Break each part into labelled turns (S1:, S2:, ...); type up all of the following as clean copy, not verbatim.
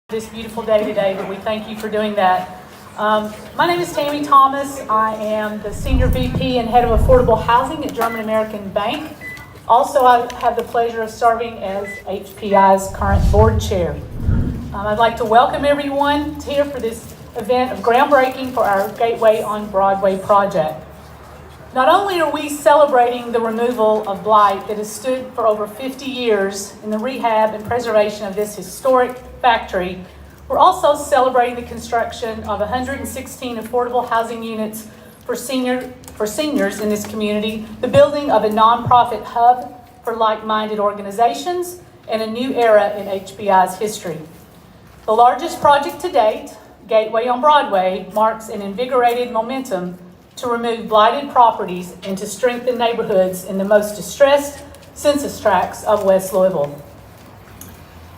S1: This beautiful day today, but we thank you for doing that. My name is Tammy Thomas. I am the Senior VP and Head of Affordable Housing at German American Bank. Also, I have the pleasure of serving as HPI's current board chair. I'd like to welcome everyone here for this event of groundbreaking for our Gateway on Broadway project. Not only are we celebrating the removal of blight that has stood for over 50 years in the rehab and preservation of this historic factory, we're also celebrating the construction of 116 affordable housing units for seniors in this community, the building of a nonprofit hub for like-minded organizations, and a new era in HBI's history. The largest project to date, Gateway on Broadway, marks an invigorated momentum to remove blighted properties and to strengthen neighborhoods in the most distressed census tracts of West Louisville.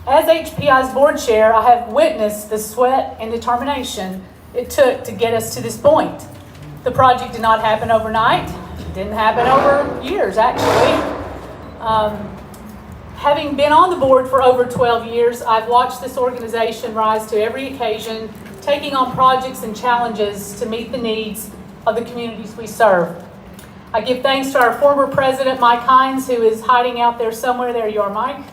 S1: As HPI's board chair, I have witnessed the sweat and determination it took to get us to this point. The project did not happen overnight. It didn't happen over years, actually. Having been on the board for over 12 years, I've watched this organization rise to every occasion, taking on projects and challenges to meet the needs of the communities we serve. I give thanks to our former president, Mike Hines, who is hiding out there somewhere. There you are, Mike.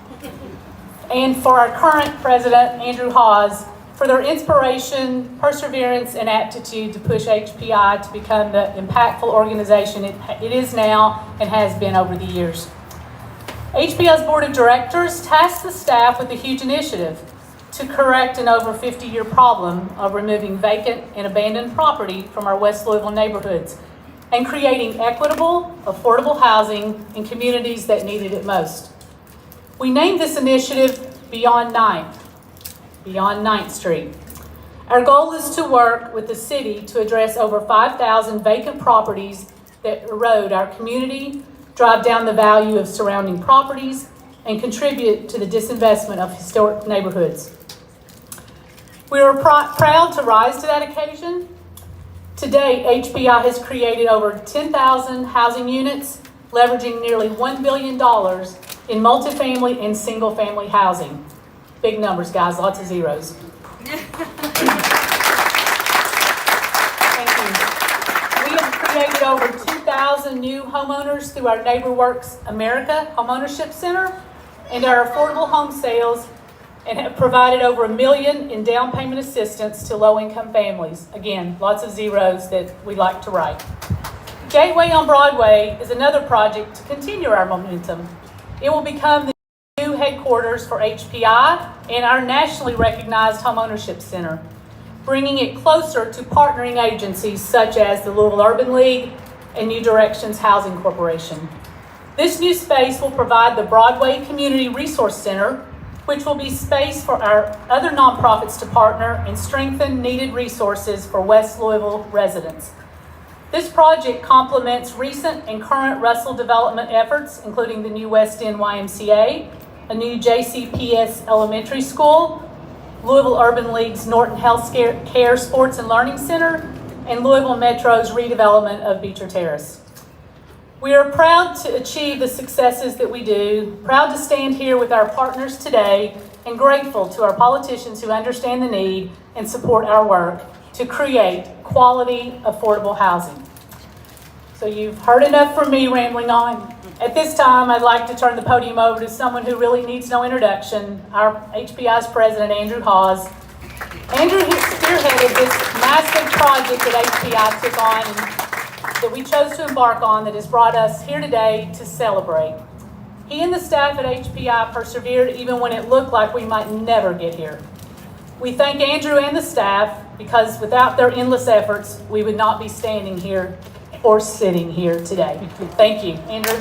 S1: And for our current president, Andrew Hawes, for their inspiration, perseverance, and aptitude to push HPI to become the impactful organization it is now and has been over the years. HPI's board of directors tasked the staff with a huge initiative to correct an over 50-year problem of removing vacant and abandoned property from our West Louisville neighborhoods and creating equitable, affordable housing in communities that needed it most. We named this initiative Beyond 9th Street. Our goal is to work with the city to address over 5,000 vacant properties that erode our community, drive down the value of surrounding properties, and contribute to the disinvestment of historic neighborhoods. We are proud to rise to that occasion. To date, HPI has created over 10,000 housing units, leveraging nearly $1 billion in multifamily and single-family housing. Big numbers, guys, lots of zeros. Thank you. We have created over 2,000 new homeowners through our NeighborWorks America Homeownership Center and our affordable home sales, and have provided over $1 million in down payment assistance to low-income families. Again, lots of zeros that we like to write. Gateway on Broadway is another project to continue our momentum. It will become the new headquarters for HPI and our nationally recognized homeownership center, bringing it closer to partnering agencies such as the Louisville Urban League and New Directions Housing Corporation. This new space will provide the Broadway Community Resource Center, which will be space for our other nonprofits to partner and strengthen needed resources for West Louisville residents. This project complements recent and current Russell development efforts, including the new West End YMCA, a new JCPS elementary school, Louisville Urban League's Norton Health Care Sports and Learning Center, and Louisville Metro's redevelopment of Beecher Terrace. We are proud to achieve the successes that we do, proud to stand here with our partners today, and grateful to our politicians who understand the need and support our work to create quality, affordable housing. So you've heard enough from me rambling on. At this time, I'd like to turn the podium over to someone who really needs no introduction, our HPI's president, Andrew Hawes. Andrew spearheaded this massive project that HPI took on that we chose to embark on that has brought us here today to celebrate. He and the staff at HPI persevered even when it looked like we might never get here. We thank Andrew and the staff because without their endless efforts, we would not be standing here or sitting here today. Thank you, Andrew.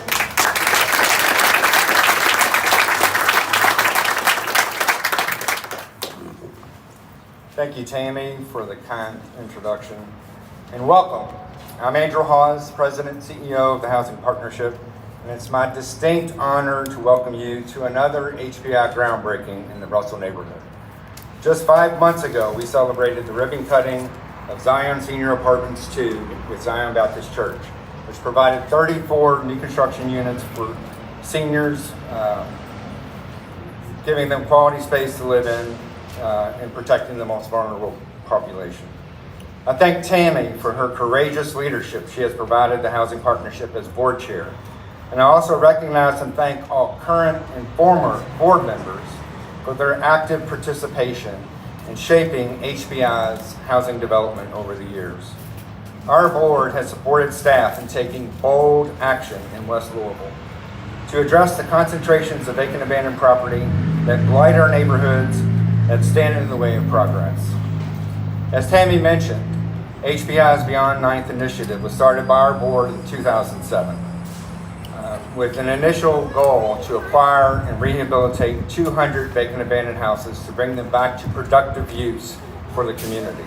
S2: Thank you, Tammy, for the kind introduction, and welcome. I'm Andrew Hawes, President and CEO of the Housing Partnership, and it's my distinct honor to welcome you to another HPI groundbreaking in the Russell neighborhood. Just 5 months ago, we celebrated the ribbon cutting of Zion Senior Apartments 2 with Zion Baptist Church, which provided 34 new construction units for seniors, giving them quality space to live in, in protecting the most vulnerable population. I thank Tammy for her courageous leadership she has provided the Housing Partnership as board chair. And I also recognize and thank all current and former board members for their active participation in shaping HBI's housing development over the years. Our board has supported staff in taking bold action in West Louisville to address the concentrations of vacant abandoned property that blight our neighborhoods and stand in the way of progress. As Tammy mentioned, HBI's Beyond Ninth initiative was started by our board in 2007 with an initial goal to acquire and rehabilitate 200 vacant abandoned houses to bring them back to productive use for the community.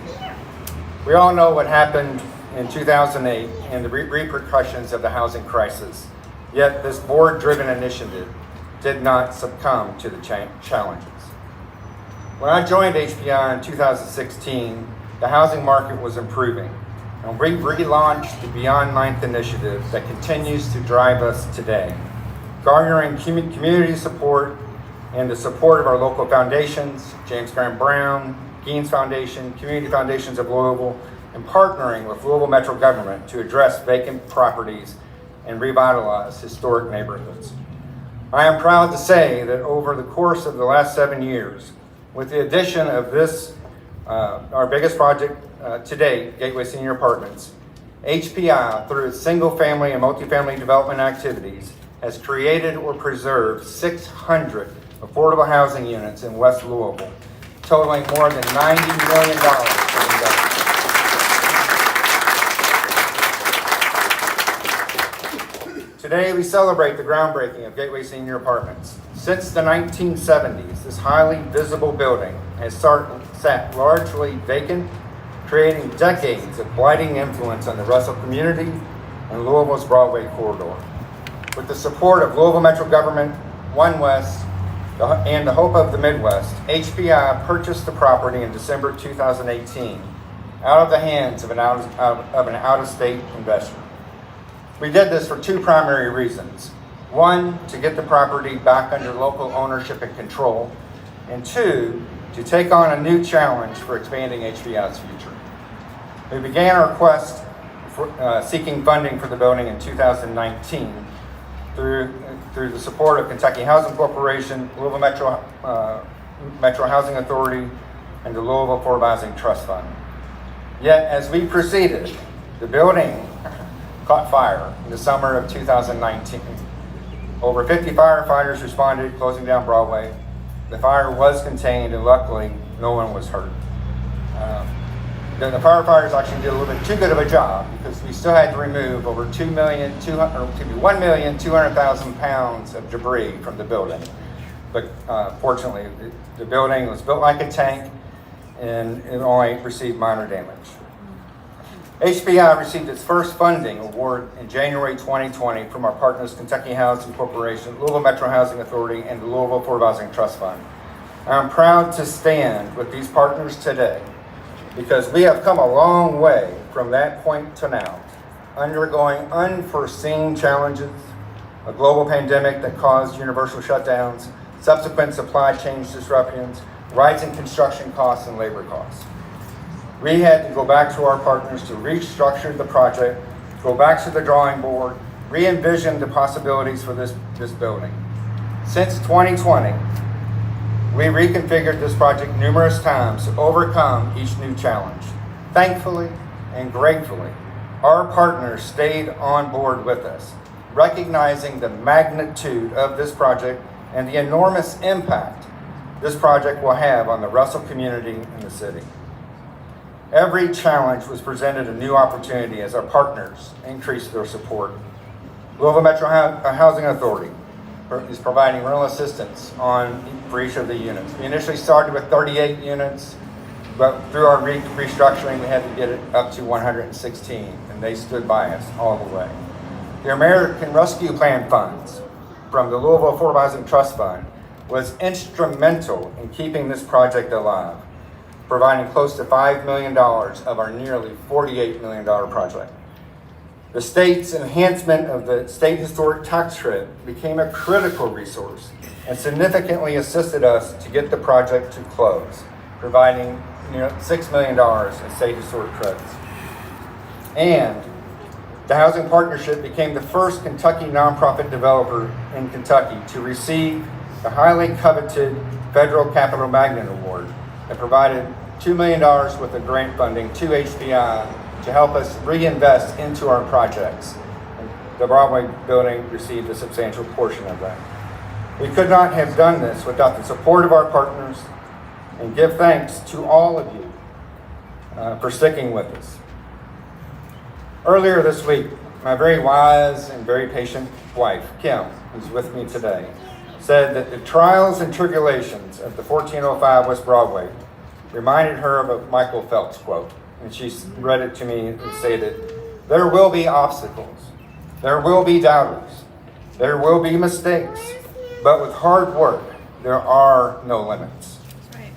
S2: We all know what happened in 2008 and the repercussions of the housing crisis, yet this board-driven initiative did not succumb to the challenges. When I joined HBI in 2016, the housing market was improving, and we relaunched the Beyond Ninth initiative that continues to drive us today, garnering community support and the support of our local foundations, James Graham Brown, Gaines Foundation, Community Foundations of Louisville, and partnering with Louisville Metro government to address vacant properties and revitalize historic neighborhoods. I am proud to say that over the course of the last 7 years, with the addition of this, our biggest project to date, Gateway Senior Apartments, HPI, through its single-family and multifamily development activities, has created or preserved 600 affordable housing units in West Louisville, totaling more than $90 million for investment. Today, we celebrate the groundbreaking of Gateway Senior Apartments. Since the 1970s, this highly visible building has sat largely vacant, creating decades of blighting influence on the Russell community and Louisville's Broadway corridor. With the support of Louisville Metro government, One West, and the Hope of the Midwest, HBI purchased the property in December 2018 out of the hands of an out-of-state investor. We did this for two primary reasons. One, to get the property back under local ownership and control, and two, to take on a new challenge for expanding HBI's future. We began our quest for seeking funding for the building in 2019 through the support of Kentucky Housing Corporation, Louisville Metro Housing Authority, and the Louisville Affordable Housing Trust Fund. Yet, as we proceeded, the building caught fire in the summer of 2019. Over 50 firefighters responded, closing down Broadway. The fire was contained, and luckily, no one was hurt. The firefighters actually did a little bit too good of a job because we still had to remove over 1,200,000 pounds of debris from the building. But fortunately, the building was built like a tank, and it only received minor damage. HBI received its first funding award in January 2020 from our partners Kentucky Housing Corporation, Louisville Metro Housing Authority, and the Louisville Affordable Housing Trust Fund. I'm proud to stand with these partners today because we have come a long way from that point to now, undergoing unforeseen challenges, a global pandemic that caused universal shutdowns, subsequent supply chain disruptions, rising construction costs and labor costs. We had to go back to our partners to restructure the project, go back to the drawing board, re-envision the possibilities for this building. Since 2020, we reconfigured this project numerous times to overcome each new challenge. Thankfully and gratefully, our partners stayed on board with us, recognizing the magnitude of this project and the enormous impact this project will have on the Russell community and the city. Every challenge was presented a new opportunity as our partners increased their support. Louisville Metro Housing Authority is providing rental assistance for each of the units. We initially started with 38 units, but through our restructuring, we had to get it up to 116, and they stood by us all the way. The American Rescue Plan funds from the Louisville Affordable Housing Trust Fund was instrumental in keeping this project alive, providing close to $5 million of our nearly $48 million project. The state's enhancement of the state historic tax credit became a critical resource and significantly assisted us to get the project to close. providing near $6 million in state historic credits. And the Housing Partnership became the first Kentucky nonprofit developer in Kentucky to receive the highly coveted Federal Capital Magnet Award that provided $2 million worth of grant funding to HPI to help us reinvest into our projects. And the Broadway building received a substantial portion of that. We could not have done this without the support of our partners, and give thanks to all of you for sticking with us. Earlier this week, my very wise and very patient wife, Kim, who's with me today, said that the trials and tribulations of the 1405 West Broadway reminded her of a Michael Phelps quote. And she read it to me and stated, "There will be obstacles, there will be doubters, there will be mistakes, but with hard work, there are no limits."
S3: Right.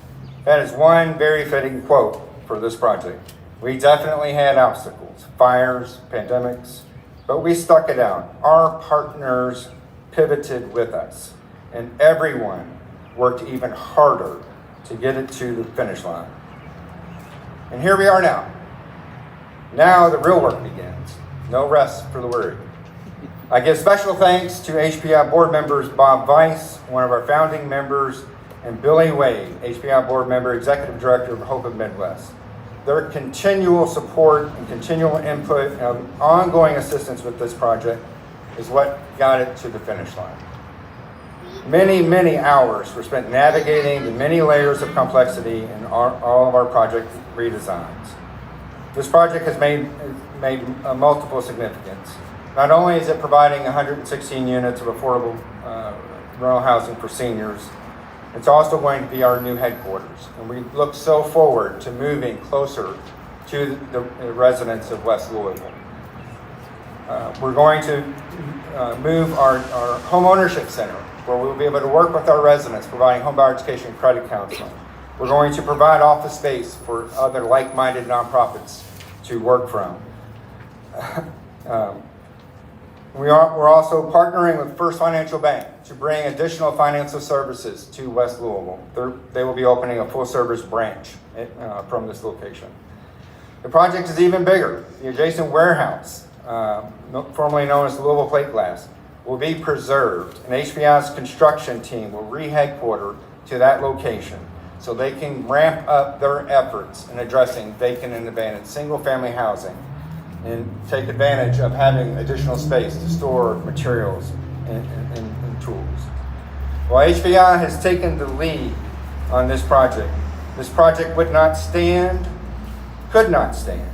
S2: That is one very fitting quote for this project. We definitely had obstacles, fires, pandemics, but we stuck it out. Our partners pivoted with us, and everyone worked even harder to get it to the finish line. And here we are now. Now the real work begins. No rest for the weary. I give special thanks to HPI board members Bob Weiss, one of our founding members, and Billy Wade, HPI board member, executive director of Hope of Midwest. Their continual support and continual input and ongoing assistance with this project is what got it to the finish line. Many, many hours were spent navigating the many layers of complexity in all of our project redesigns. This project has made multiple significance. Not only is it providing 116 units of affordable rental housing for seniors, it's also going to be our new headquarters. And we look so forward to moving closer to the residents of West Louisville. We're going to move our home ownership center, where we'll be able to work with our residents, providing home buyer education and credit counseling. We're going to provide office space for other like-minded nonprofits to work from. We're also partnering with First Financial Bank to bring additional financial services to West Louisville. They will be opening a full-service branch from this location. The project is even bigger. The adjacent warehouse, formerly known as Louisville Plate Glass, will be preserved, and HPI's construction team will re-headquarter to that location so they can ramp up their efforts in addressing vacant and abandoned single-family housing and take advantage of having additional space to store materials and tools. While HPI has taken the lead on this project would not stand, could not stand,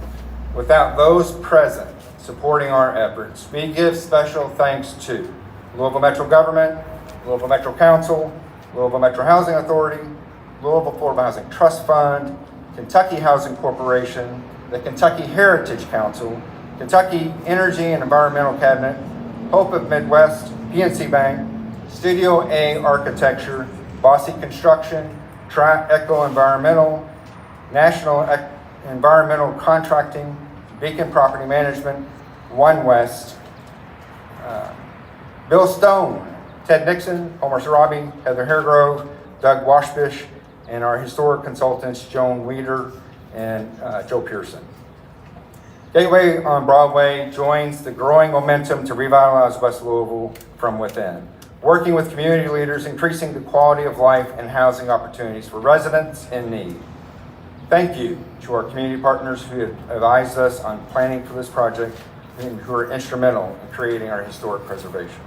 S2: without those present supporting our efforts. We give special thanks to Louisville Metro Government, Louisville Metro Council, Louisville Metro Housing Authority, Louisville Affordable Housing Trust Fund, Kentucky Housing Corporation, the Kentucky Heritage Council, Kentucky Energy and Environmental Cabinet, Hope of Midwest, PNC Bank, Studio A Architecture, Bossy Construction, Tri-Eco Environmental, National Environmental Contracting, Beacon Property Management, One West, Bill Stone, Ted Nixon, Homer Sarabi, Heather Haregrove, Doug Washbish, and our historic consultants, Joan Weeder and Joe Pearson. Gateway on Broadway joins the growing momentum to revitalize West Louisville from within, working with community leaders, increasing the quality of life and housing opportunities for residents in need. Thank you to our community partners who have advised us on planning for this project and who are instrumental in creating our historic preservation.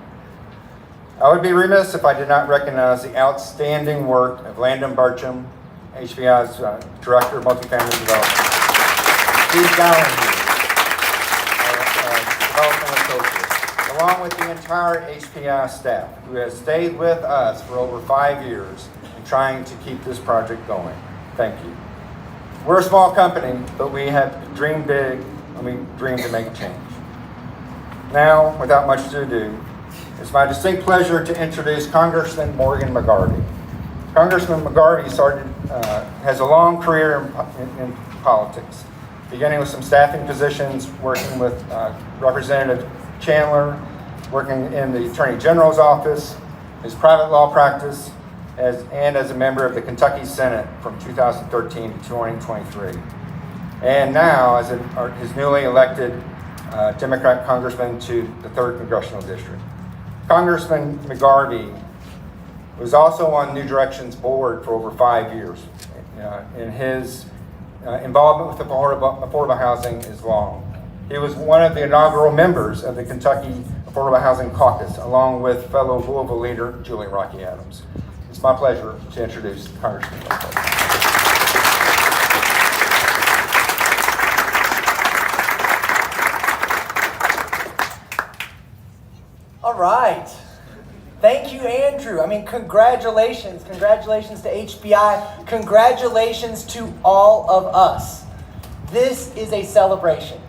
S2: I would be remiss if I did not recognize the outstanding work of Landon Barcham, HPI's Director of Multifamily Development. Steve Gallinger, Development Associate, along with the entire HPI staff who has stayed with us for over 5 years in trying to keep this project going. Thank you. We're a small company, but we have dreamed big and we dream to make change. Now, without much ado, it's my distinct pleasure to introduce Congressman Morgan McGarvey. Congressman McGarvey has a long career in politics, beginning with some staffing positions, working with Representative Chandler, working in the Attorney General's office, his private law practice, and as a member of the Kentucky Senate from 2013 to 2023. And now as his newly elected Democrat congressman to the 3rd Congressional District. Congressman McGarvey was also on New Direction's board for over 5 years. And his involvement with affordable housing is long. He was one of the inaugural members of the Kentucky Affordable Housing Caucus, along with fellow Louisville leader Julie Rocky Adams. It's my pleasure to introduce Congressman McGarvey.
S3: All right. Thank you, Andrew. I mean, congratulations. Congratulations to HBI. Congratulations to all of us. This is a celebration.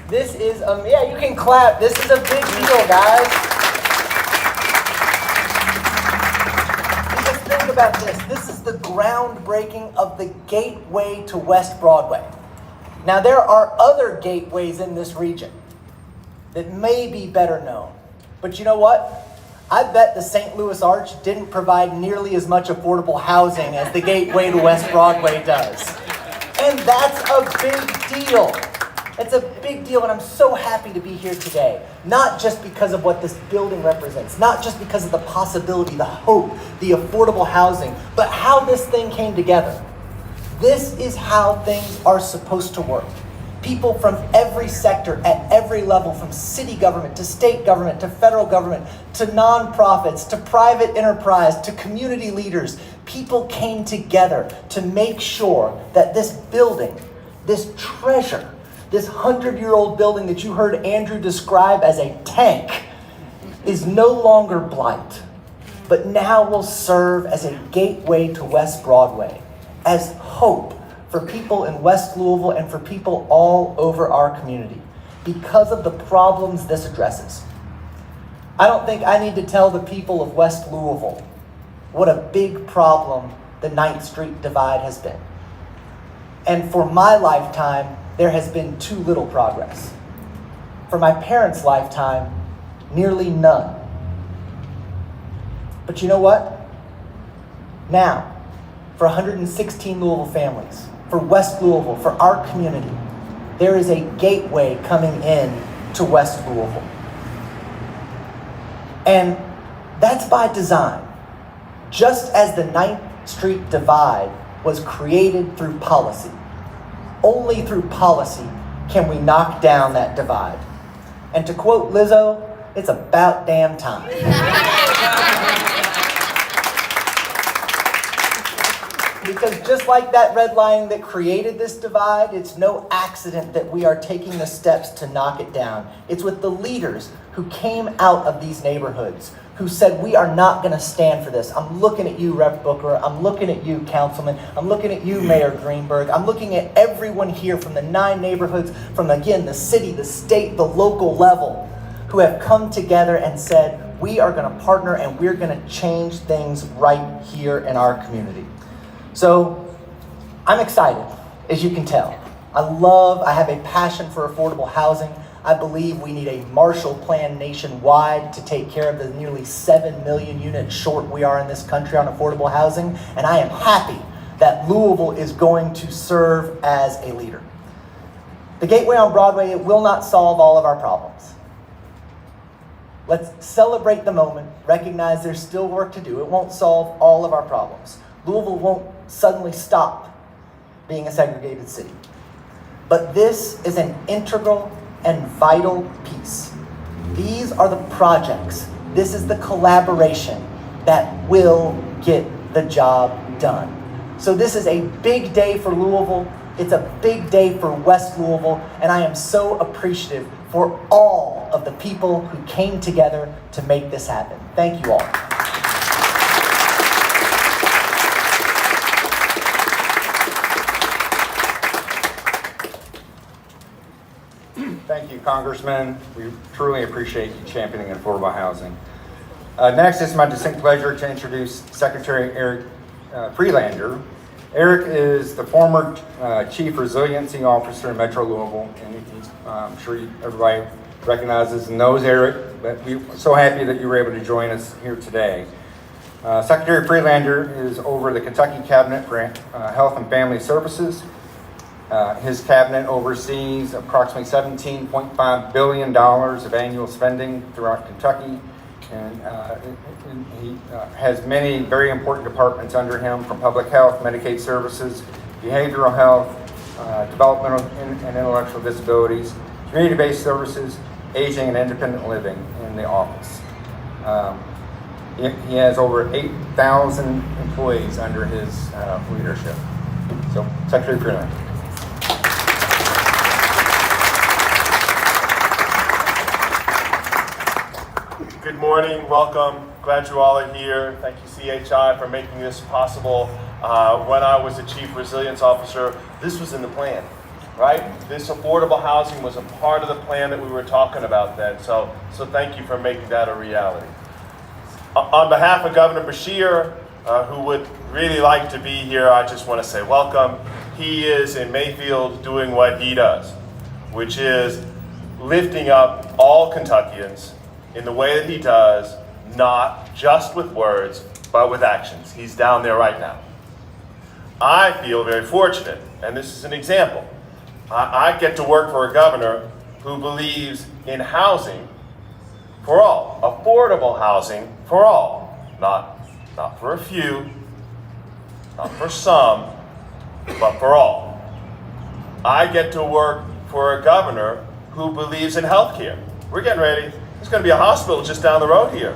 S3: This is, yeah, you can clap. This is a big deal, guys. Because think about this. This is the groundbreaking of the gateway to West Broadway. Now, there are other gateways in this region that may be better known. But you know what? I bet the St. Louis Arch didn't provide nearly as much affordable housing as the gateway to West Broadway does. And that's a big deal. It's a big deal, and I'm so happy to be here today. Not just because of what this building represents, not just because of the possibility, the hope, the affordable housing, but how this thing came together. This is how things are supposed to work. People from every sector, at every level, from city government to state government to federal government to nonprofits to private enterprise to community leaders, people came together to make sure that this building, this treasure, this 100-year-old building that you heard Andrew describe as a tank, is no longer blight, but now will serve as a gateway to West Broadway, as hope for people in West Louisville and for people all over our community because of the problems this addresses. I don't think I need to tell the people of West Louisville what a big problem the 9th Street divide has been. And for my lifetime, there has been too little progress. For my parents' lifetime, nearly none. But you know what? Now, for 116 Louisville families, for West Louisville, for our community, there is a gateway coming in to West Louisville. And that's by design. Just as the 9th Street divide was created through policy, only through policy can we knock down that divide. And to quote Lizzo, it's about damn time. Because just like that red line that created this divide, it's no accident that we are taking the steps to knock it down. It's with the leaders who came out of these neighborhoods, who said, we are not going to stand for this. I'm looking at you, Rep. Booker. I'm looking at you, Councilman. I'm looking at you, Mayor Greenberg. I'm looking at everyone here from the 9 neighborhoods, from, again, the city, the state, the local level, who have come together and said, we are going to partner and we're going to change things right here in our community. So I'm excited, as you can tell. I have a passion for affordable housing. I believe we need a Marshall Plan nationwide to take care of the nearly 7 million units short we are in this country on affordable housing. And I am happy that Louisville is going to serve as a leader. The Gateway on Broadway, it will not solve all of our problems. Let's celebrate the moment, recognize there's still work to do. It won't solve all of our problems. Louisville won't suddenly stop being a segregated city. But this is an integral and vital piece. These are the projects. This is the collaboration that will get the job done. So this is a big day for Louisville. It's a big day for West Louisville, and I am so appreciative for all of the people who came together to make this happen. Thank you all.
S2: Thank you, Congressman. We truly appreciate you championing affordable housing. Next, it's my distinct pleasure to introduce Secretary Eric Freelander. Eric is the former Chief Resiliency Officer in Metro Louisville, and I'm sure everybody recognizes and knows Eric, but we're so happy that you were able to join us here today. Secretary Freelander is over the Kentucky Cabinet for Health and Family Services. His cabinet oversees approximately $17.5 billion of annual spending throughout Kentucky, and he has many very important departments under him, from public health, Medicaid services, behavioral health, developmental and intellectual disabilities, community-based services, aging and independent living in the office. He has over 8,000 employees under his leadership. So, Secretary Freeland.
S4: Good morning, welcome. Glad you all are here. Thank you, CHI, for making this possible. When I was the Chief Resilience Officer, this was in the plan, right? This affordable housing was a part of the plan that we were talking about then. So thank you for making that a reality. On behalf of Governor Beshear, who would really like to be here, I just want to say welcome. He is in Mayfield doing what he does, which is lifting up all Kentuckians in the way that he does, not just with words, but with actions. He's down there right now. I feel very fortunate, and this is an example. I get to work for a governor who believes in housing for all, affordable housing for all, not for a few, not for some, but for all. I get to work for a governor who believes in healthcare. We're getting ready. There's going to be a hospital just down the road here.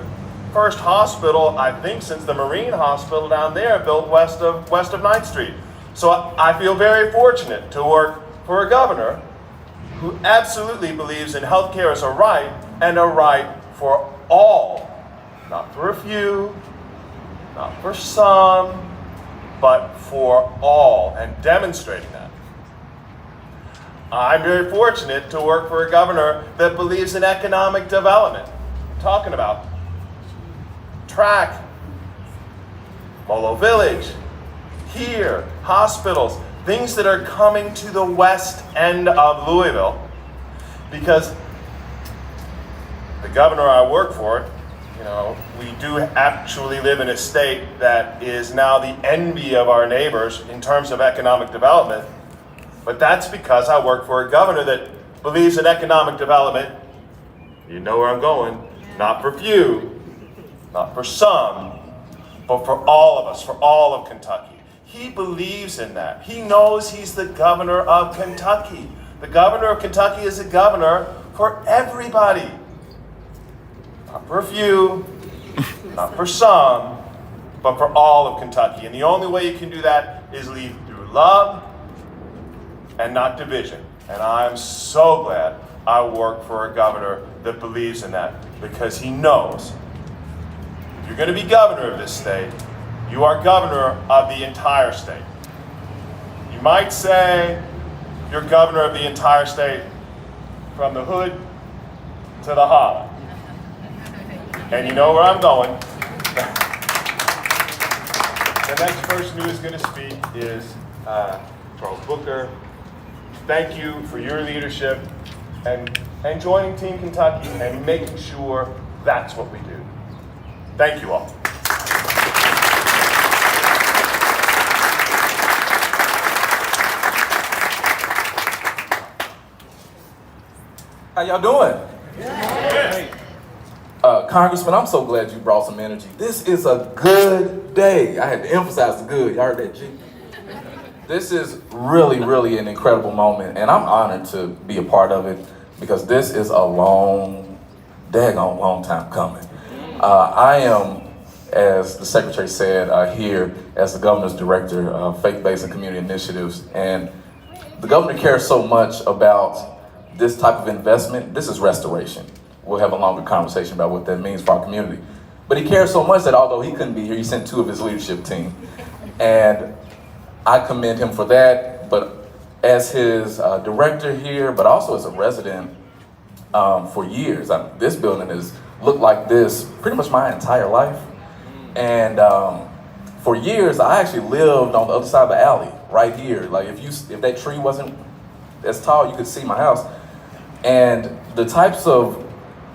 S4: First hospital, I think, since the Marine Hospital down there, built west of 9th Street. So I feel very fortunate to work for a governor who absolutely believes in healthcare as a right, and a right for all. Not for a few, not for some, but for all, and demonstrating that. I'm very fortunate to work for a governor that believes in economic development. I'm talking about track, Molo Village, here, hospitals, things that are coming to the west end of Louisville, because the governor I work for, we do actually live in a state that is now the envy of our neighbors in terms of economic development. But that's because I work for a governor that believes in economic development. You know where I'm going. Not for few, not for some, but for all of us, for all of Kentucky. He believes in that. He knows he's the governor of Kentucky. The governor of Kentucky is a governor for everybody. Not for a few, not for some, but for all of Kentucky. And the only way you can do that is lead through love and not division. And I'm so glad I work for a governor that believes in that, because he knows if you're going to be governor of this state, you are governor of the entire state. You might say you're governor of the entire state from the hood to the holler. And you know where I'm going. The next person who is going to speak is Charles Booker. Thank you for your leadership and joining Team Kentucky and making sure that's what we do. Thank you all.
S5: How y'all doing? Congressman, I'm so glad you brought some energy. This is a good day. I had to emphasize the good. Y'all heard that, G? This is really, really an incredible moment, and I'm honored to be a part of it, because this is a daggone long time coming. I am, as the Secretary said, here as the Governor's Director of Faith-Based and Community Initiatives, and the Governor cares so much about this type of investment. This is restoration. We'll have a longer conversation about what that means for our community. But he cares so much that although he couldn't be here, he sent 2 of his leadership team. And I commend him for that, but as his director here, but also as a resident for years. This building has looked like this pretty much my entire life. And for years, I actually lived on the other side of the alley, right here. Like if that tree wasn't as tall, you could see my house. And the types of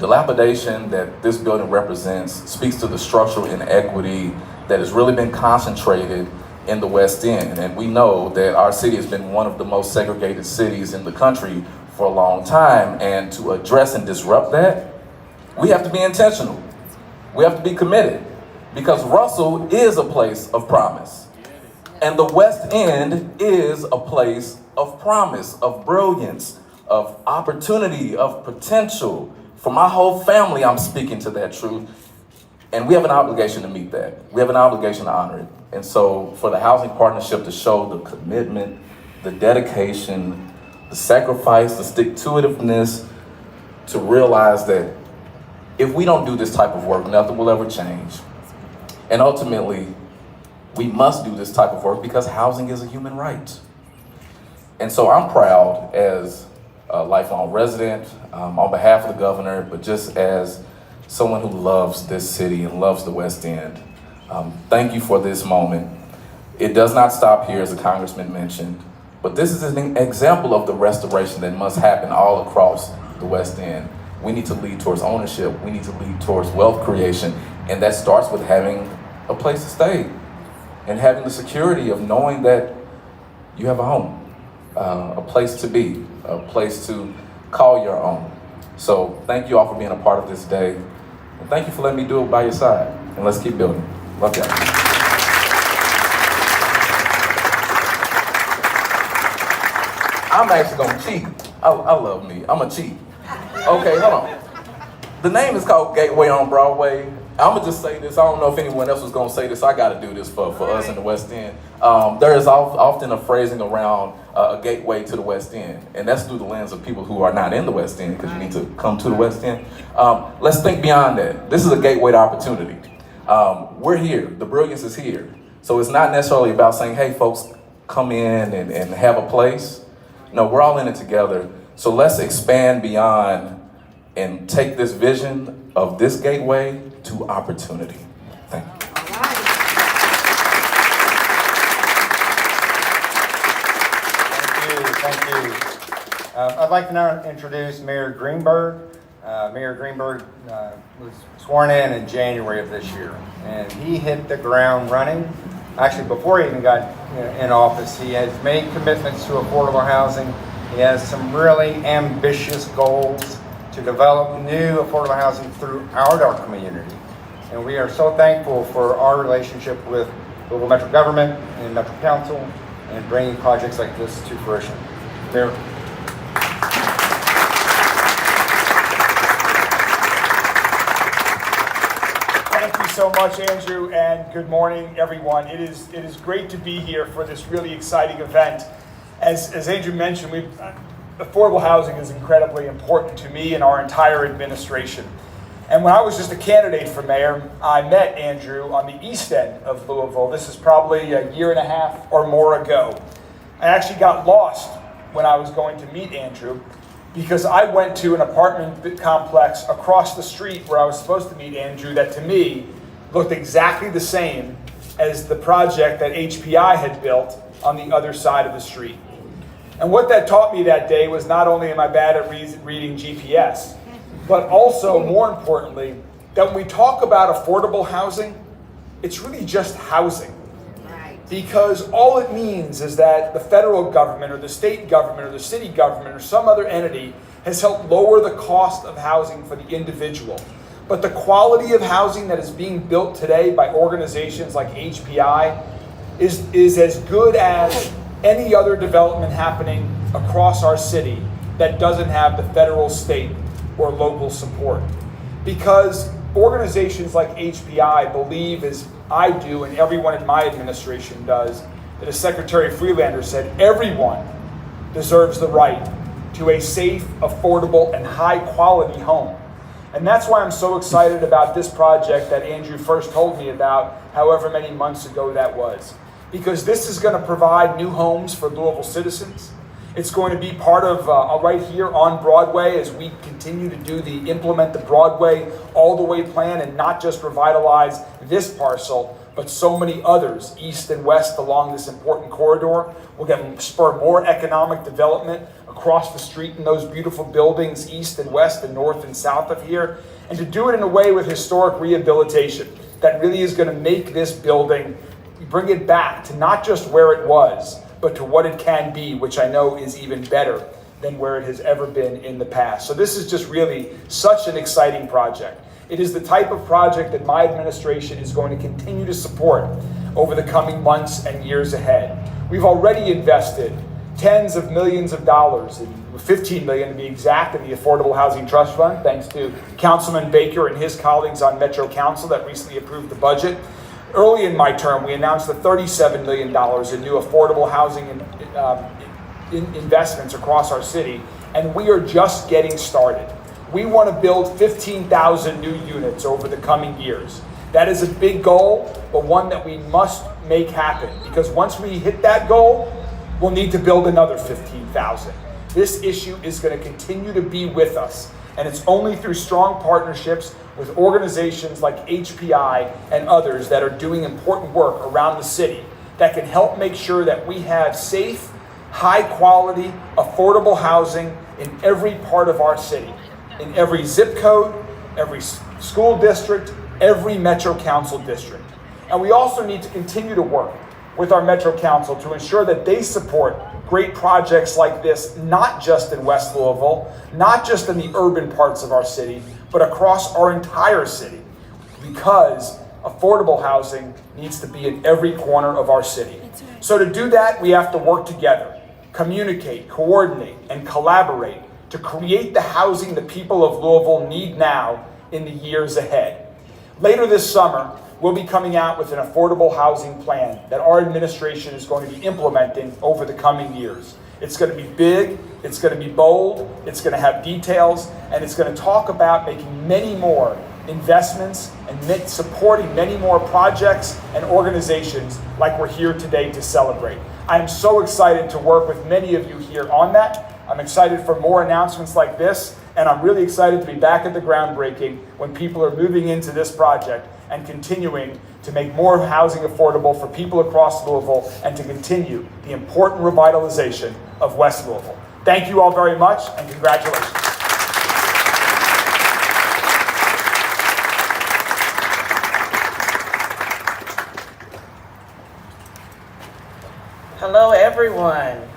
S5: dilapidation that this building represents speaks to the structural inequity that has really been concentrated in the West End. And we know that our city has been one of the most segregated cities in the country for a long time. And to address and disrupt that, we have to be intentional. We have to be committed, because Russell is a place of promise. And the West End is a place of promise, of brilliance, of opportunity, of potential. For my whole family, I'm speaking to that truth. And we have an obligation to meet that. We have an obligation to honor it. And so for the Housing Partnership to show the commitment, the dedication, the sacrifice, the stick-to-itiveness, to realize that if we don't do this type of work, nothing will ever change. And ultimately, we must do this type of work because housing is a human right. And so I'm proud as a lifelong resident, on behalf of the governor, but just as someone who loves this city and loves the West End. Thank you for this moment. It does not stop here, as the congressman mentioned, but this is an example of the restoration that must happen all across the West End. We need to lead towards ownership. We need to lead towards wealth creation. And that starts with having a place to stay and having the security of knowing that you have a home, a place to be, a place to call your own. So thank you all for being a part of this day. And thank you for letting me do it by your side. And let's keep building. Love y'all. I'm actually gonna cheat. I love me. I'm a cheat. Okay, hold on. The name is called Gateway on Broadway. I'm gonna just say this. I don't know if anyone else was gonna say this. I gotta do this for us in the West End. There is often a phrasing around a gateway to the West End, and that's through the lens of people who are not in the West End, because you need to come to the West End. Let's think beyond that. This is a gateway to opportunity. We're here. The brilliance is here. So it's not necessarily about saying, hey, folks, come in and have a place. No, we're all in it together. So let's expand beyond and take this vision of this gateway to opportunity. Thank you.
S2: Thank you. I'd like to now introduce Mayor Greenberg. Mayor Greenberg was sworn in January of this year, and he hit the ground running. Actually, before he even got in office, he has made commitments to affordable housing. He has some really ambitious goals to develop new affordable housing throughout our community. And we are so thankful for our relationship with local Metro government and Metro Council and bringing projects like this to fruition. Mayor.
S6: Thank you so much, Andrew, and good morning, everyone. It is great to be here for this really exciting event. As Andrew mentioned, affordable housing is incredibly important to me and our entire administration. And when I was just a candidate for mayor, I met Andrew on the east end of Louisville. This is probably a year and a half or more ago. I actually got lost when I was going to meet Andrew because I went to an apartment complex across the street where I was supposed to meet Andrew that to me looked exactly the same as the project that HPI had built on the other side of the street. And what that taught me that day was not only am I bad at reading GPS, but also, more importantly, that when we talk about affordable housing, it's really just housing. Because all it means is that the federal government or the state government or the city government or some other entity has helped lower the cost of housing for the individual. But the quality of housing that is being built today by organizations like HPI is as good as any other development happening across our city that doesn't have the federal, state, or local support. Because organizations like HPI believe, as I do and everyone in my administration does, that as Secretary Freelander said, everyone deserves the right to a safe, affordable, and high-quality home. And that's why I'm so excited about this project that Andrew first told me about, however many months ago that was. Because this is going to provide new homes for Louisville citizens. It's going to be part of right here on Broadway as we continue to implement the Broadway all the way plan and not just revitalize this parcel, but so many others east and west along this important corridor. We're going to spur more economic development across the street in those beautiful buildings, east and west and north and south of here, and to do it in a way with historic rehabilitation that really is going to make this building, bring it back to not just where it was, but to what it can be, which I know is even better than where it has ever been in the past. So this is just really such an exciting project. It is the type of project that my administration is going to continue to support over the coming months and years ahead. We've already invested tens of millions of dollars, 15 million to be exact, in the Affordable Housing Trust Fund, thanks to Councilman Baker and his colleagues on Metro Council that recently approved the budget. Early in my term, we announced the $37 million in new affordable housing investments across our city, and we are just getting started. We want to build 15,000 new units over the coming years. That is a big goal, but one that we must make happen, because once we hit that goal, we'll need to build another 15,000. This issue is going to continue to be with us, and it's only through strong partnerships with organizations like HPI and others that are doing important work around the city that can help make sure that we have safe, high quality, affordable housing in every part of our city, in every zip code, every school district, every Metro Council district. And we also need to continue to work with our Metro Council to ensure that they support great projects like this, not just in West Louisville, not just in the urban parts of our city, but across our entire city, because affordable housing needs to be in every corner of our city. So to do that, we have to work together, communicate, coordinate, and collaborate to create the housing the people of Louisville need now in the years ahead. Later this summer, we'll be coming out with an affordable housing plan that our administration is going to be implementing over the coming years. It's going to be big, it's going to be bold, it's going to have details, and it's going to talk about making many more investments and supporting many more projects and organizations like we're here today to celebrate. I am so excited to work with many of you here on that. I'm excited for more announcements like this, and I'm really excited to be back at the groundbreaking when people are moving into this project and continuing to make more housing affordable for people across Louisville and to continue the important revitalization of West Louisville. Thank you all very much, and congratulations.
S7: Hello, everyone.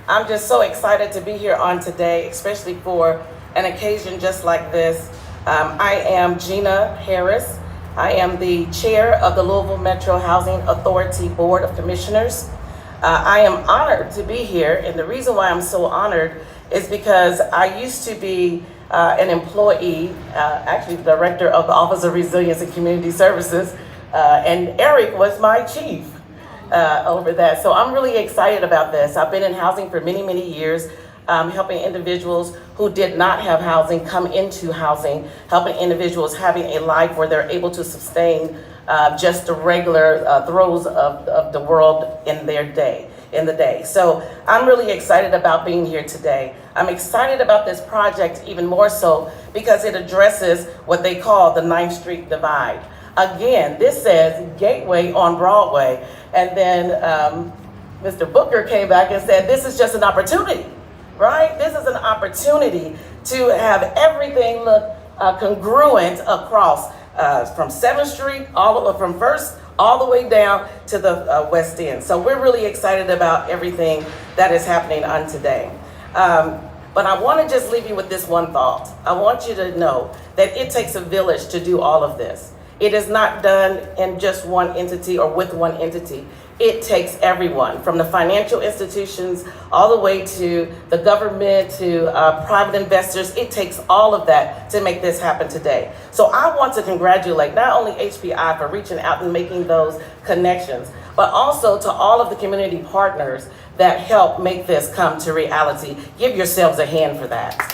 S7: I'm just so excited to be here on today, especially for an occasion just like this. I am Gina Harris. I am the chair of the Louisville Metro Housing Authority Board of Commissioners. I am honored to be here, and the reason why I'm so honored is because I used to be an employee, actually the director of the Office of Resilience and Community Services, and Eric was my chief over that. So I'm really excited about this. I've been in housing for many, many years, helping individuals who did not have housing come into housing, helping individuals having a life where they're able to sustain just the regular throes of the world in their day, in the day. So I'm really excited about being here today. I'm excited about this project even more so because it addresses what they call the 9th Street divide. Again, this says Gateway on Broadway, and then Mr. Booker came back and said this is just an opportunity. Right? This is an opportunity to have everything look congruent across from 7th Street, from 1st all the way down to the West End. So we're really excited about everything that is happening on today. But I want to just leave you with this one thought. I want you to know that it takes a village to do all of this. It is not done in just one entity or with one entity. It takes everyone, from the financial institutions all the way to the government to private investors. It takes all of that to make this happen today. So I want to congratulate not only HPI for reaching out and making those connections, but also to all of the community partners that help make this come to reality. Give yourselves a hand for that.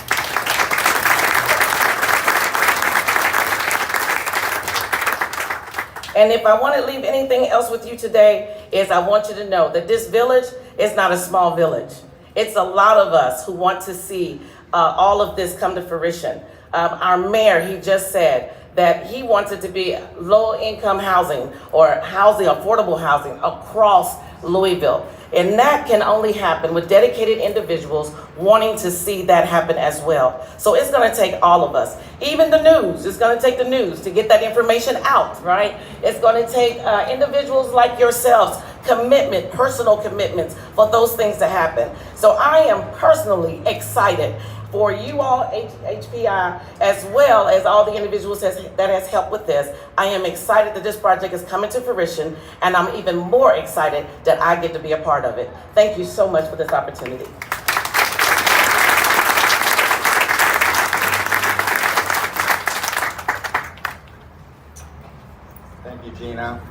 S7: And if I want to leave anything else with you today, is I want you to know that this village is not a small village. It's a lot of us who want to see all of this come to fruition. Our mayor, he just said that he wants it to be low-income housing or housing, affordable housing across Louisville. And that can only happen with dedicated individuals wanting to see that happen as well. So it's going to take all of us, even the news. It's going to take the news to get that information out, right? It's going to take individuals like yourselves, commitment, personal commitments for those things to happen. So I am personally excited for you all, HPI, as well as all the individuals that has helped with this. I am excited that this project is coming to fruition, and I'm even more excited that I get to be a part of it. Thank you so much for this opportunity.
S2: Thank you, Gina.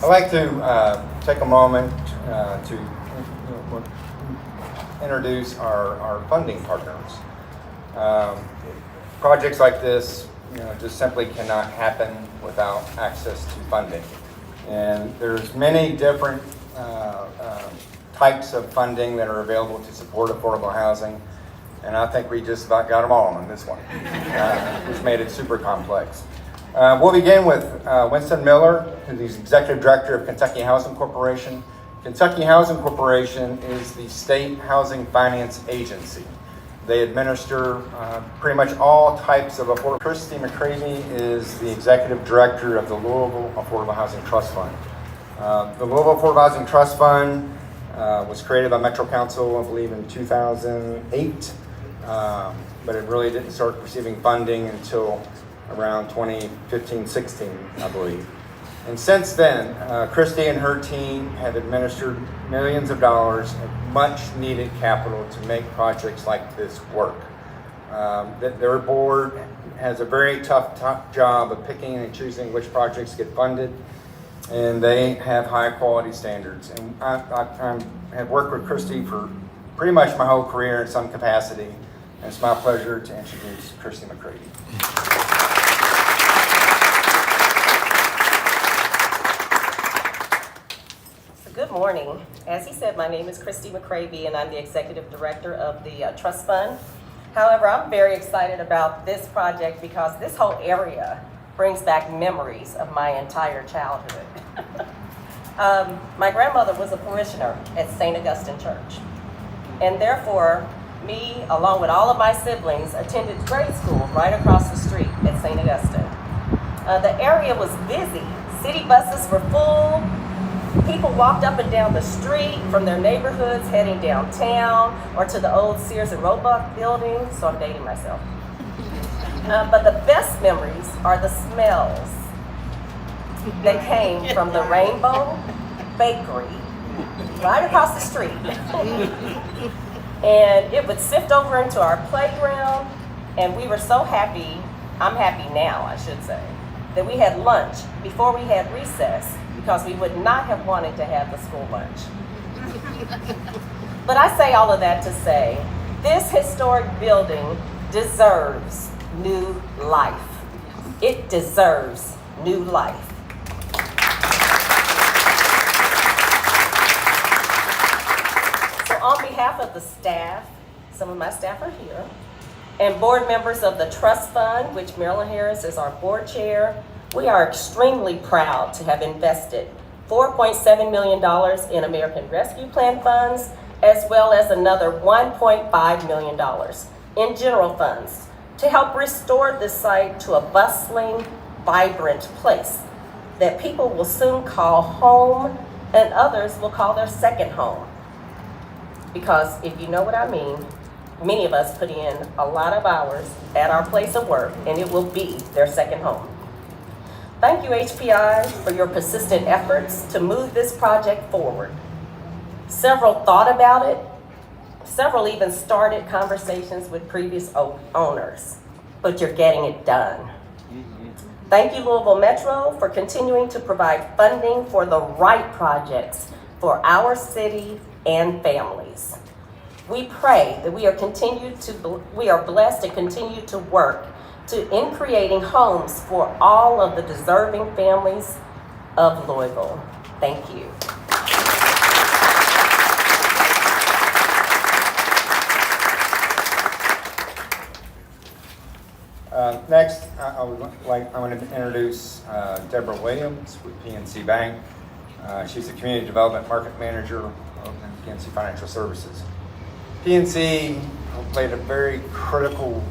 S2: I'd like to take a moment to introduce our funding partners. Projects like this, just simply cannot happen without access to funding. And there's many different types of funding that are available to support affordable housing. And I think we just about got them all on this one, which made it super complex. We'll begin with Winston Miller, who's the Executive Director of Kentucky Housing Corporation. Kentucky Housing Corporation is the state housing finance agency. They administer pretty much all types of affordable. Christy McCravey is the Executive Director of the Louisville Affordable Housing Trust Fund. The Louisville Affordable Housing Trust Fund was created by Metro Council, I believe, in 2008, but it really didn't start receiving funding until around 2015-16, I believe. And since then, Christy and her team have administered millions of dollars of much needed capital to make projects like this work. Their board has a very tough job of picking and choosing which projects get funded, and they have high quality standards. And I have worked with Christy for pretty much my whole career in some capacity, and it's my pleasure to introduce Christy McCravey.
S8: Good morning. As he said, my name is Christy McCravey, and I'm the Executive Director of the Trust Fund. However, I'm very excited about this project because this whole area brings back memories of my entire childhood. My grandmother was a parishioner at St. Augustine Church, and therefore, me, along with all of my siblings, attended grade school right across the street at St. Augustine. The area was busy. City buses were full. People walked up and down the street from their neighborhoods heading downtown or to the old Sears and Roebuck building, so I'm dating myself. But the best memories are the smells that came from the Rainbow Bakery right across the street. And it would sift over into our playground, and we were so happy, I'm happy now, I should say, that we had lunch before we had recess, because we would not have wanted to have the school lunch. But I say all of that to say, this historic building deserves new life. It deserves new life. So on behalf of the staff, some of my staff are here, and board members of the Trust Fund, which Marilyn Harris is our board chair, we are extremely proud to have invested $4.7 million in American Rescue Plan funds, as well as another $1.5 million in general funds to help restore this site to a bustling, vibrant place that people will soon call home and others will call their second home. Because if you know what I mean, many of us put in a lot of hours at our place of work, and it will be their second home. Thank you, HPI, for your persistent efforts to move this project forward. Several thought about it. Several even started conversations with previous owners, but you're getting it done. Thank you, Louisville Metro, for continuing to provide funding for the right projects for our city and families. We pray that we are blessed to continue to work in creating homes for all of the deserving families of Louisville. Thank you.
S2: Next, I want to introduce Deborah Williams with PNC Bank. She's the Community Development Market Manager of PNC Financial Services. PNC played a very critical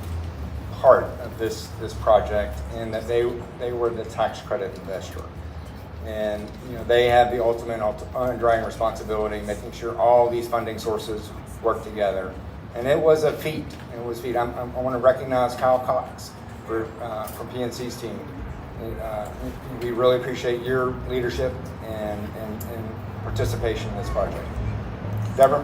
S2: part of this project in that they were the tax credit investor. And they have the ultimate underwriting responsibility, making sure all these funding sources work together. And it was a feat. I want to recognize Kyle Cox from PNC's team. We really appreciate your leadership and participation in this project. Deborah?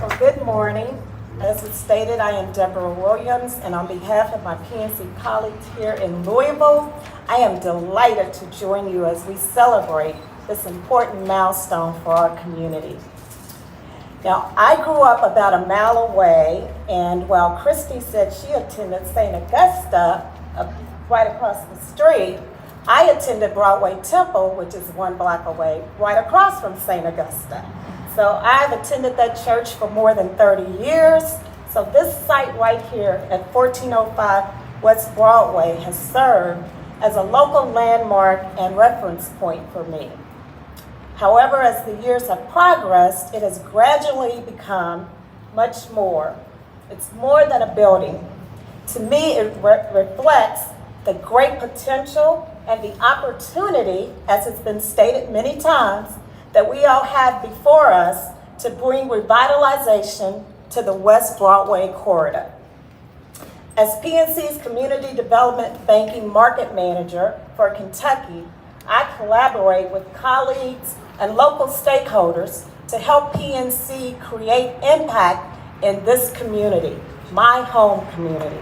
S9: Well, good morning. As was stated, I am Deborah Williams, and on behalf of my PNC colleagues here in Louisville, I am delighted to join you as we celebrate this important milestone for our community. Now, I grew up about a mile away, and while Christy said she attended St. Augusta right across the street, I attended Broadway Temple, which is 1 block away, right across from St. Augusta. So I've attended that church for more than 30 years. So this site right here at 1405 West Broadway has served as a local landmark and reference point for me. However, as the years have progressed, it has gradually become much more. It's more than a building. To me, it reflects the great potential and the opportunity, as it's been stated many times, that we all have before us to bring revitalization to the West Broadway corridor. As PNC's Community Development Banking Market Manager for Kentucky, I collaborate with colleagues and local stakeholders to help PNC create impact in this community, my home community.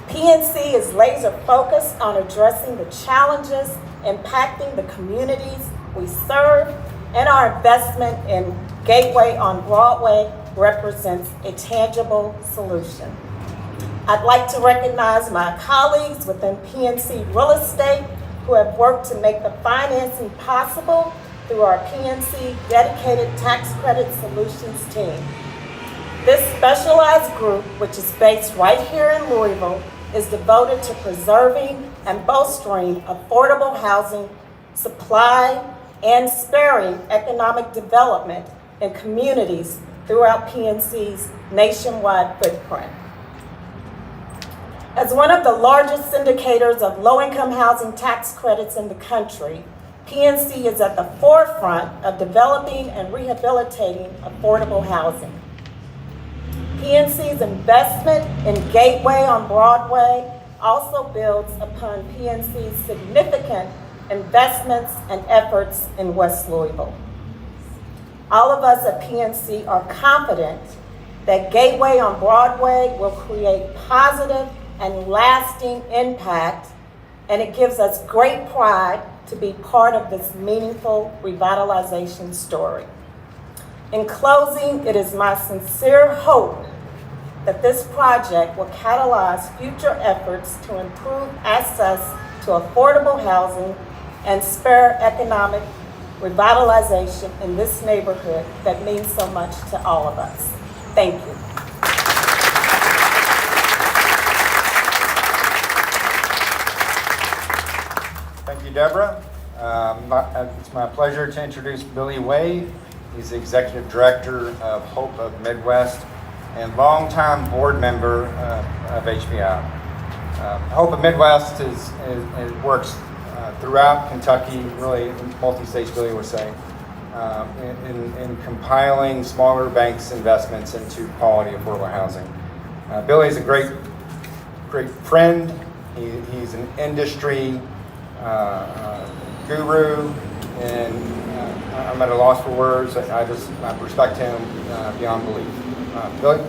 S9: PNC is laser focused on addressing the challenges impacting the communities we serve, and our investment in Gateway on Broadway represents a tangible solution. I'd like to recognize my colleagues within PNC Real Estate who have worked to make the financing possible through our PNC Dedicated Tax Credit Solutions team. This specialized group, which is based right here in Louisville, is devoted to preserving and bolstering affordable housing supply and spurring economic development in communities throughout PNC's nationwide footprint. As one of the largest syndicators of low-income housing tax credits in the country, PNC is at the forefront of developing and rehabilitating affordable housing. PNC's investment in Gateway on Broadway also builds upon PNC's significant investments and efforts in West Louisville. All of us at PNC are confident that Gateway on Broadway will create positive and lasting impact, and it gives us great pride to be part of this meaningful revitalization story. In closing, it is my sincere hope that this project will catalyze future efforts to improve access to affordable housing and spur economic revitalization in this neighborhood that means so much to all of us. Thank you.
S2: Thank you, Deborah. It's my pleasure to introduce Billy Wade. He's the Executive Director of Hope of Midwest and longtime board member of HBI. Hope of Midwest works throughout Kentucky, really multi-state, Billy would say, in compiling smaller banks' investments into quality affordable housing. Billy's a great friend. He's an industry guru, and I'm at a loss for words. I respect him beyond belief. Billy?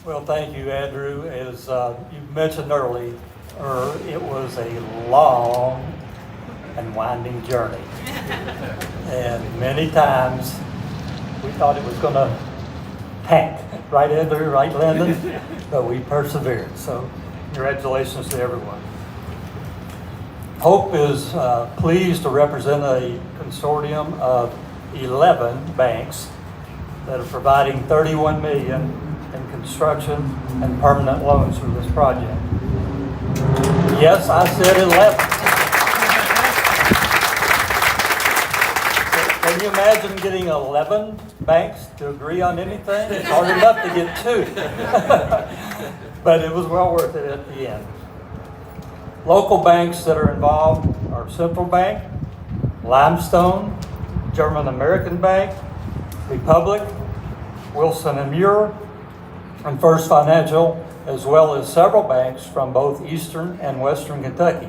S10: Well, thank you, Andrew. As you mentioned earlier, it was a long and winding journey. And many times we thought it was going to tank, right, Andrew, right, Lyndon? But we persevered. So congratulations to everyone. Hope is pleased to represent a consortium of 11 banks that are providing $31 million in construction and permanent loans for this project. Yes, I said 11. Can you imagine getting 11 banks to agree on anything? It's hard enough to get 2. But it was well worth it at the end. Local banks that are involved are Central Bank, Limestone, German American Bank, Republic, Wilson and Muir, and First Financial, as well as several banks from both Eastern and Western Kentucky.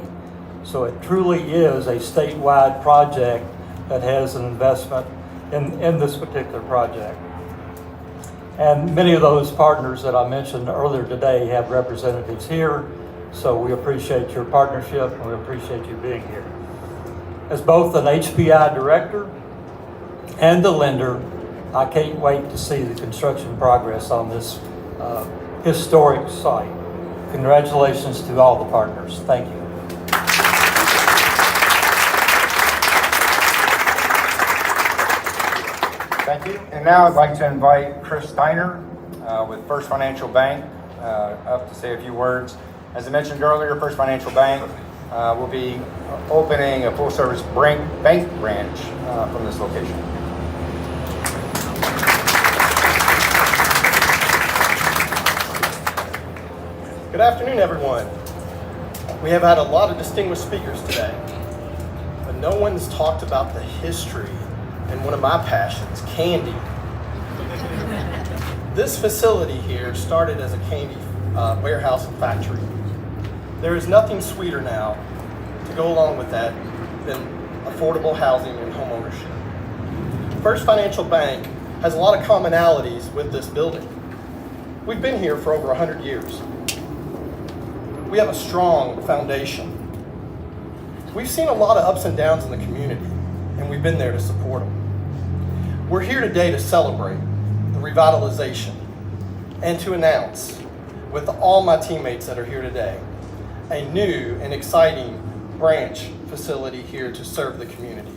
S10: So it truly is a statewide project that has an investment in this particular project. And many of those partners that I mentioned earlier today have representatives here, so we appreciate your partnership and we appreciate you being here. As both an HPI director and the lender, I can't wait to see the construction progress on this historic site. Congratulations to all the partners. Thank you.
S2: Thank you. And now I'd like to invite Chris Steiner with First Financial Bank up to say a few words. As I mentioned earlier, First Financial Bank will be opening a full-service bank branch from this location.
S11: Good afternoon, everyone. We have had a lot of distinguished speakers today, but no one's talked about the history and one of my passions, candy. This facility here started as a candy warehouse and factory. There is nothing sweeter now to go along with that than affordable housing and home ownership. First Financial Bank has a lot of commonalities with this building. We've been here for over 100 years. We have a strong foundation. We've seen a lot of ups and downs in the community, and we've been there to support them. We're here today to celebrate the revitalization and to announce, with all my teammates that are here today, a new and exciting branch facility here to serve the community.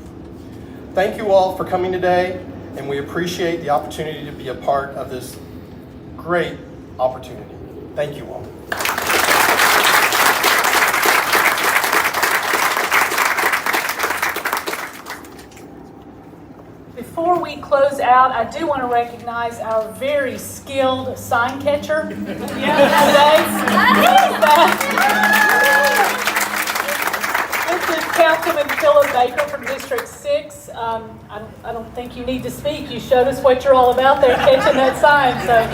S11: Thank you all for coming today, and we appreciate the opportunity to be a part of this great opportunity. Thank you all.
S1: Before we close out, I do want to recognize our very skilled sign catcher today. This is Councilman Philip Baker from District 6. I don't think you need to speak. You showed us what you're all about there, catching that sign. So,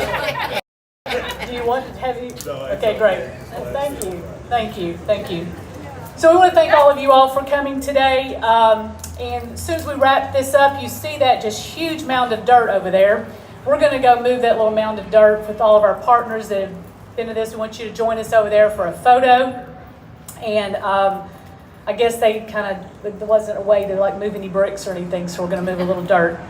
S1: do you want to have you? Okay, great. Thank you. So we want to thank all of you all for coming today. And as soon as we wrap this up, you see that just huge mound of dirt over there. We're going to go move that little mound of dirt with all of our partners that have been to this. We want you to join us over there for a photo. And I guess there wasn't a way to like move any bricks or anything, so we're going to move a little dirt.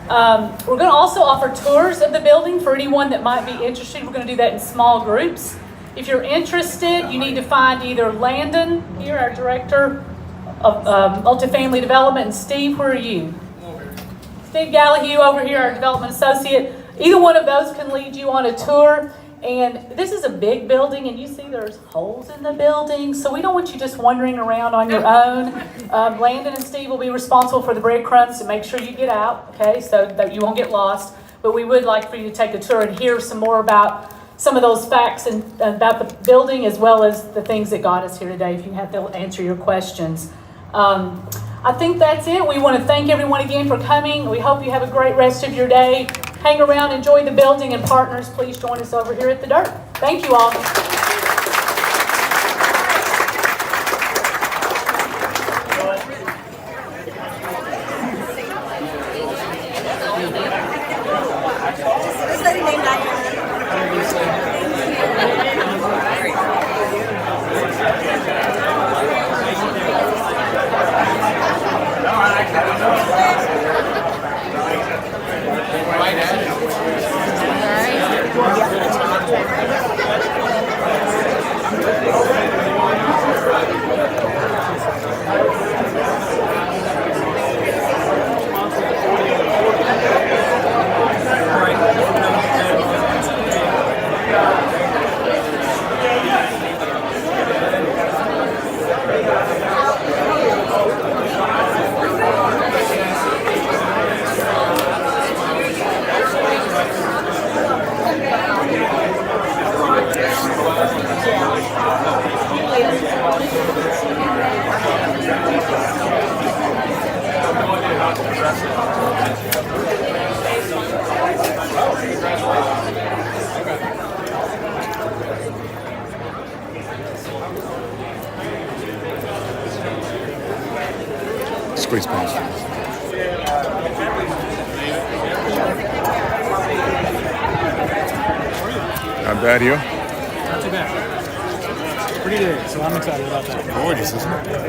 S1: We're going to also offer tours of the building for anyone that might be interested. We're going to do that in small groups. If you're interested, you need to find either Landon, here, our director of multifamily development, and Steve, where are you? Steve Gallahue over here, our development associate. Either one of those can lead you on a tour. And this is a big building, and you see there's holes in the building, so we don't want you just wandering around on your own. Landon and Steve will be responsible for the breadcrumbs to make sure you get out, okay, so that you won't get lost. But we would like for you to take a tour and hear some more about some of those facts and about the building, as well as the things that got us here today, if you have to answer your questions. I think that's it. We want to thank everyone again for coming. We hope you have a great rest of your day. Hang around, enjoy the building, and partners, please join us over here at the Dirt. Thank you all.
S12: Squeeze past. Not bad, you?
S13: Not too bad. Pretty day, so I'm excited about that.
S12: Gorgeous, isn't it?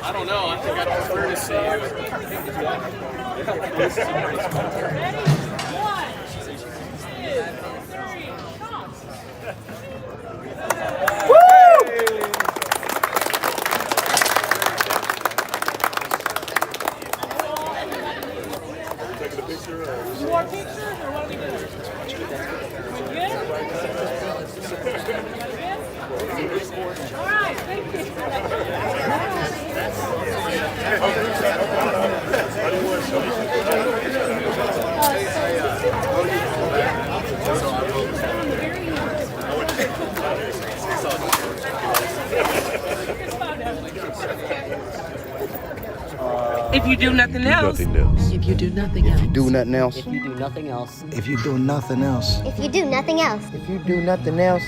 S13: I don't know. I think I'd prefer to see
S12: Taking a picture? Or...
S1: You want pictures or what are we doing? Good? All right, thank
S14: If you do nothing else.
S15: If you do nothing else.
S16: If you do nothing else.
S15: If you do nothing else.
S16: If you do nothing else.
S17: If you do nothing else.
S16: If you do nothing else.